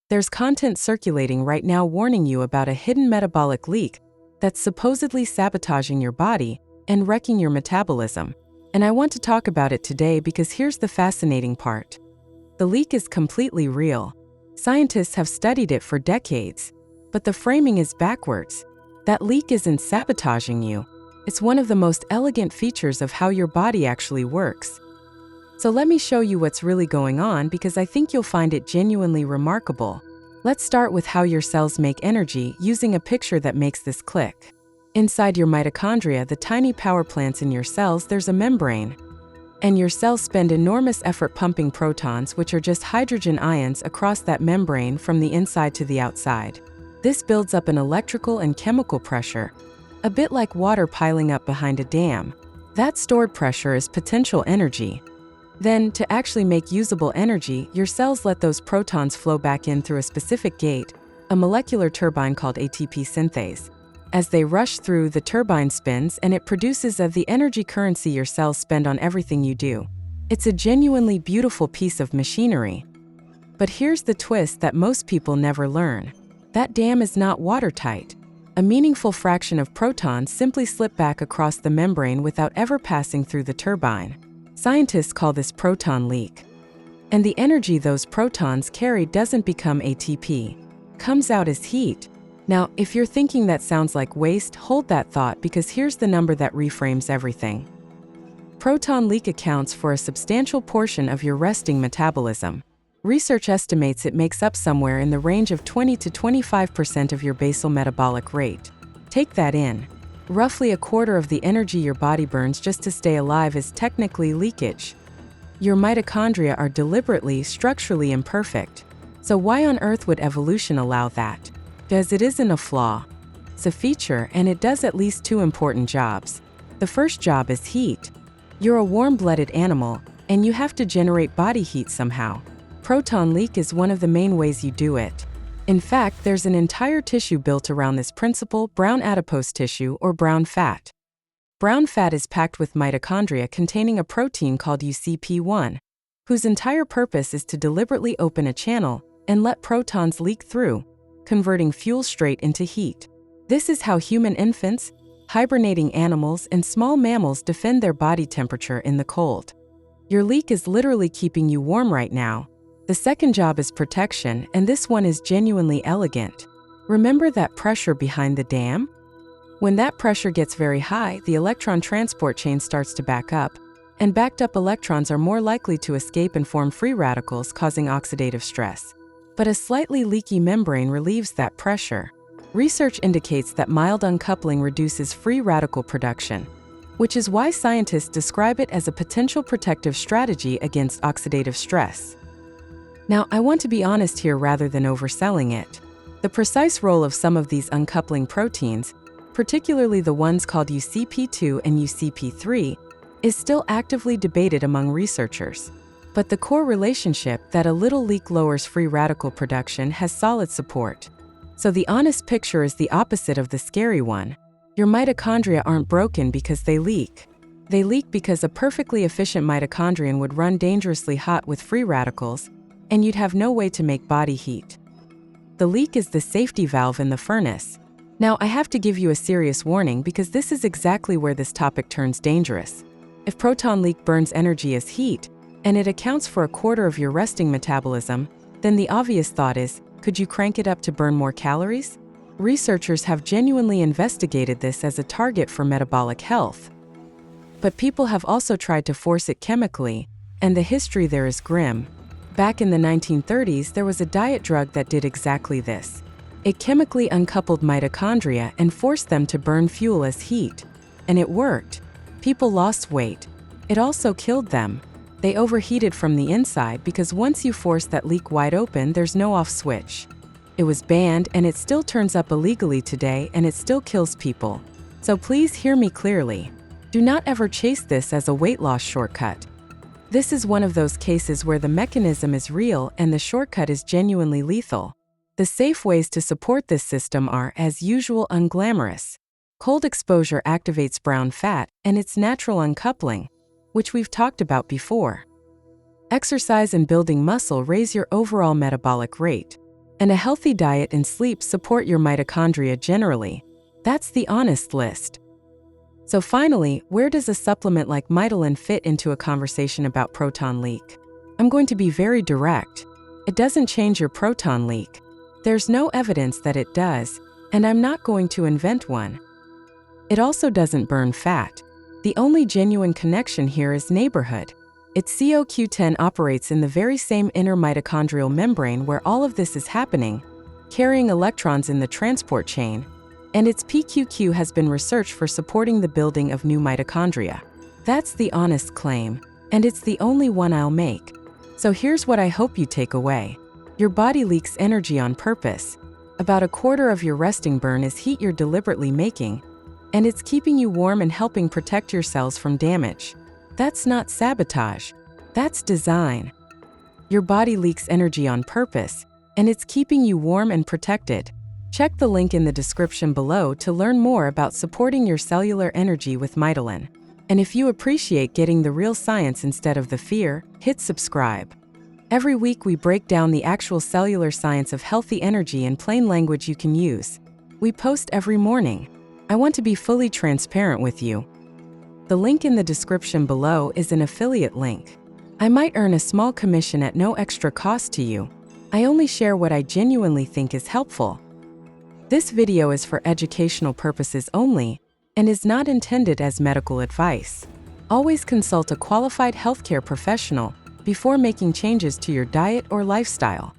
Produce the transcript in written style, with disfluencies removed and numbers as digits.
There's content circulating right now warning you about a hidden metabolic leak that's supposedly sabotaging your body and wrecking your metabolism. And I want to talk about it today because here's the fascinating part. The leak is completely real. Scientists have studied it for decades, but the framing is backwards. That leak isn't sabotaging you. It's one of the most elegant features of how your body actually works. So let me show you what's really going on because I think you'll find it genuinely remarkable. Let's start with how your cells make energy using a picture that makes this click. Inside your mitochondria, the tiny power plants in your cells, there's a membrane. And your cells spend enormous effort pumping protons, which are just hydrogen ions, across that membrane from the inside to the outside. This builds up an electrical and chemical pressure, a bit like water piling up behind a dam. That stored pressure is potential energy. Then, to actually make usable energy, your cells let those protons flow back in through a specific gate, a molecular turbine called ATP synthase. As they rush through, the turbine spins and it produces the energy currency your cells spend on everything you do. It's a genuinely beautiful piece of machinery. But here's the twist that most people never learn. That dam is not watertight. A meaningful fraction of protons simply slip back across the membrane without ever passing through the turbine. Scientists call this proton leak. And the energy those protons carry doesn't become ATP. Comes out as heat. Now, if you're thinking that sounds like waste, hold that thought because here's the number that reframes everything. Proton leak accounts for a substantial portion of your resting metabolism. Research estimates it makes up somewhere in the range of 20 to 25% of your basal metabolic rate. Take that in. Roughly a quarter of the energy your body burns just to stay alive is technically leakage. Your mitochondria are deliberately, structurally imperfect. So why on earth would evolution allow that? Because it isn't a flaw. It's a feature, and it does at least two important jobs. The first job is heat. You're a warm-blooded animal, and you have to generate body heat somehow. Proton leak is one of the main ways you do it. In fact, there's an entire tissue built around this principle: brown adipose tissue or brown fat. Brown fat is packed with mitochondria containing a protein called UCP1, whose entire purpose is to deliberately open a channel and let protons leak through, converting fuel straight into heat. This is how human infants, hibernating animals, and small mammals defend their body temperature in the cold. Your leak is literally keeping you warm right now. The second job is protection, and this one is genuinely elegant. Remember that pressure behind the dam? When that pressure gets very high, the electron transport chain starts to back up, and backed up electrons are more likely to escape and form free radicals, causing oxidative stress. But a slightly leaky membrane relieves that pressure. Research indicates that mild uncoupling reduces free radical production, which is why scientists describe it as a potential protective strategy against oxidative stress. Now, I want to be honest here rather than overselling it. The precise role of some of these uncoupling proteins, particularly the ones called UCP2 and UCP3, is still actively debated among researchers. But the core relationship, that a little leak lowers free radical production, has solid support. So the honest picture is the opposite of the scary one. Your mitochondria aren't broken because they leak. They leak because a perfectly efficient mitochondrion would run dangerously hot with free radicals, and you'd have no way to make body heat. The leak is the safety valve in the furnace. Now, I have to give you a serious warning because this is exactly where this topic turns dangerous. If proton leak burns energy as heat, and it accounts for a quarter of your resting metabolism, then the obvious thought is, could you crank it up to burn more calories? Researchers have genuinely investigated this as a target for metabolic health. But people have also tried to force it chemically, and the history there is grim. Back in the 1930s, there was a diet drug that did exactly this. It chemically uncoupled mitochondria and forced them to burn fuel as heat. And it worked. People lost weight. It also killed them. They overheated from the inside because once you force that leak wide open, there's no off switch. It was banned, and it still turns up illegally today, and it still kills people. So please hear me clearly. Do not ever chase this as a weight loss shortcut. This is one of those cases where the mechanism is real and the shortcut is genuinely lethal. The safe ways to support this system are, as usual, unglamorous. Cold exposure activates brown fat and its natural uncoupling, which we've talked about before. Exercise and building muscle raise your overall metabolic rate. And a healthy diet and sleep support your mitochondria generally. That's the honest list. So finally, where does a supplement like Mitochondrial fit into a conversation about proton leak? I'm going to be very direct. It doesn't change your proton leak. There's no evidence that it does, and I'm not going to invent one. It also doesn't burn fat. The only genuine connection here is neighborhood. Its CoQ10 operates in the very same inner mitochondrial membrane where all of this is happening, carrying electrons in the transport chain, and its PQQ has been researched for supporting the building of new mitochondria. That's the honest claim, and it's the only one I'll make. So here's what I hope you take away. Your body leaks energy on purpose. About a quarter of your resting burn is heat you're deliberately making, and it's keeping you warm and helping protect your cells from damage. That's not sabotage. That's design. Your body leaks energy on purpose, and it's keeping you warm and protected. Check the link in the description below to learn more about supporting your cellular energy with Mitochondrial. And if you appreciate getting the real science instead of the fear, hit subscribe. Every week we break down the actual cellular science of healthy energy in plain language you can use. We post every morning. I want to be fully transparent with you. The link in the description below is an affiliate link. I might earn a small commission at no extra cost to you. I only share what I genuinely think is helpful. This video is for educational purposes only and is not intended as medical advice. Always consult a qualified healthcare professional before making changes to your diet or lifestyle.